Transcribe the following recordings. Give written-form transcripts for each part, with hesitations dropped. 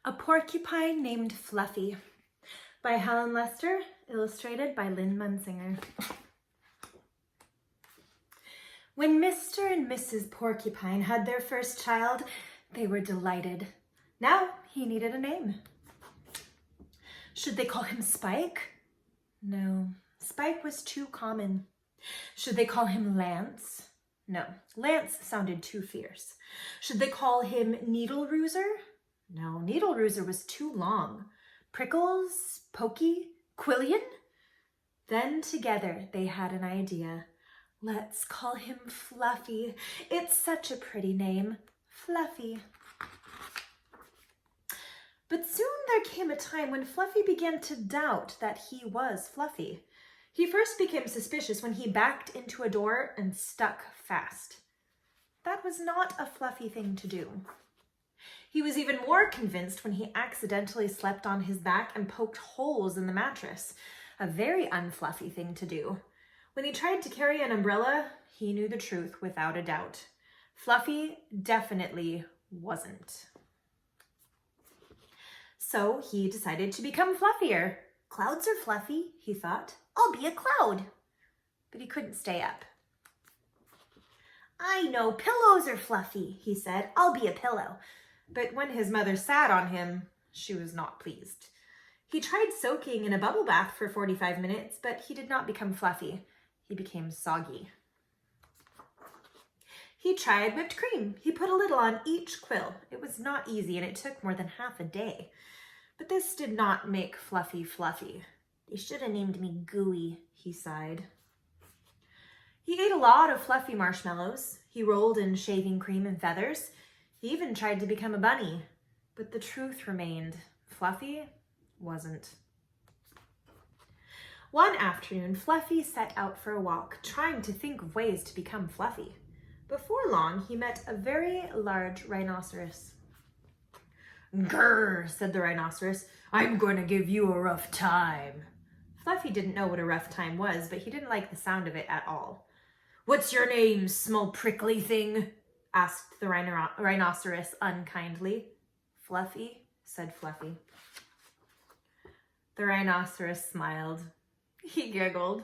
A Porcupine Named Fluffy by Helen Lester, illustrated by Lynn Munsinger. When Mr. and Mrs. Porcupine had their first child, they were delighted. Now he needed a name. Should they call him Spike? No, Spike was too common. Should they call him Lance? No, Lance sounded too fierce. Should they call him Needle Rooser? No, Needle Rooser was too long. Prickles, Pokey, Quillian? Then together they had an idea. Let's call him Fluffy. It's such a pretty name, Fluffy. But soon there came a time when Fluffy began to doubt that he was Fluffy. He first became suspicious when he backed into a door and stuck fast. That was not a Fluffy thing to do. He was even more convinced when he accidentally slept on his back and poked holes in the mattress, a very unfluffy thing to do. When he tried to carry an umbrella, he knew the truth without a doubt. Fluffy definitely wasn't. So he decided to become fluffier. Clouds are fluffy, he thought. I'll be a cloud. But he couldn't stay up. I know pillows are fluffy, he said. I'll be a pillow. But when his mother sat on him, she was not pleased. He tried soaking in a bubble bath for 45 minutes, but he did not become fluffy. He became soggy. He tried whipped cream. He put a little on each quill. It was not easy, and it took more than half a day. But this did not make Fluffy fluffy. They should have named me Gooey, he sighed. He ate a lot of fluffy marshmallows. He rolled in shaving cream and feathers. He even tried to become a bunny. But the truth remained. Fluffy wasn't. One afternoon, Fluffy set out for a walk, trying to think of ways to become fluffy. Before long, he met a very large rhinoceros. "Grrr," said the rhinoceros. "I'm going to give you a rough time." Fluffy didn't know what a rough time was, but he didn't like the sound of it at all. "What's your name, small prickly thing?" asked the rhinoceros unkindly. "Fluffy," said Fluffy. The rhinoceros smiled. He giggled.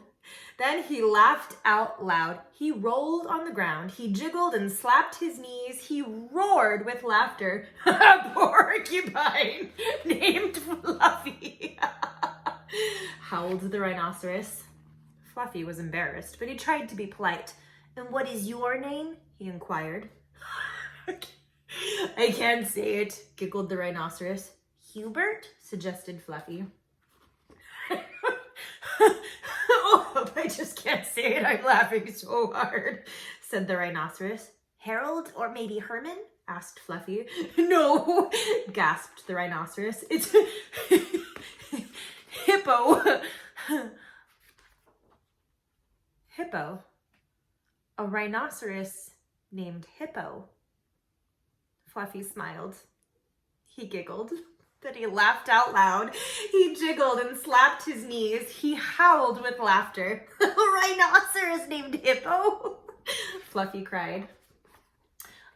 Then he laughed out loud. He rolled on the ground. He jiggled and slapped his knees. He roared with laughter. "A porcupine named Fluffy," howled the rhinoceros. Fluffy was embarrassed, but he tried to be polite. "And what is your name?" he inquired. "I can't say it," giggled the rhinoceros. "Hubert?" suggested Fluffy. "Oh, I just can't say it. I'm laughing so hard," said the rhinoceros. "Harold or maybe Herman?" asked Fluffy. "No," gasped the rhinoceros. "It's Hippo." Hippo? A rhinoceros named Hippo? Fluffy smiled. He giggled. Then he laughed out loud. He jiggled and slapped his knees. He howled with laughter. "A rhinoceros named Hippo?" Fluffy cried.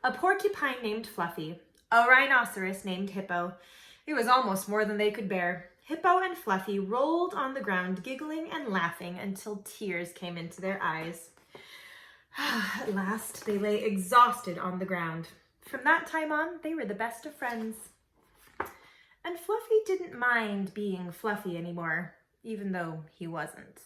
A porcupine named Fluffy. A rhinoceros named Hippo. It was almost more than they could bear. Hippo and Fluffy rolled on the ground, giggling and laughing until tears came into their eyes. At last, they lay exhausted on the ground. From that time on, they were the best of friends. And Fluffy didn't mind being Fluffy anymore, even though he wasn't.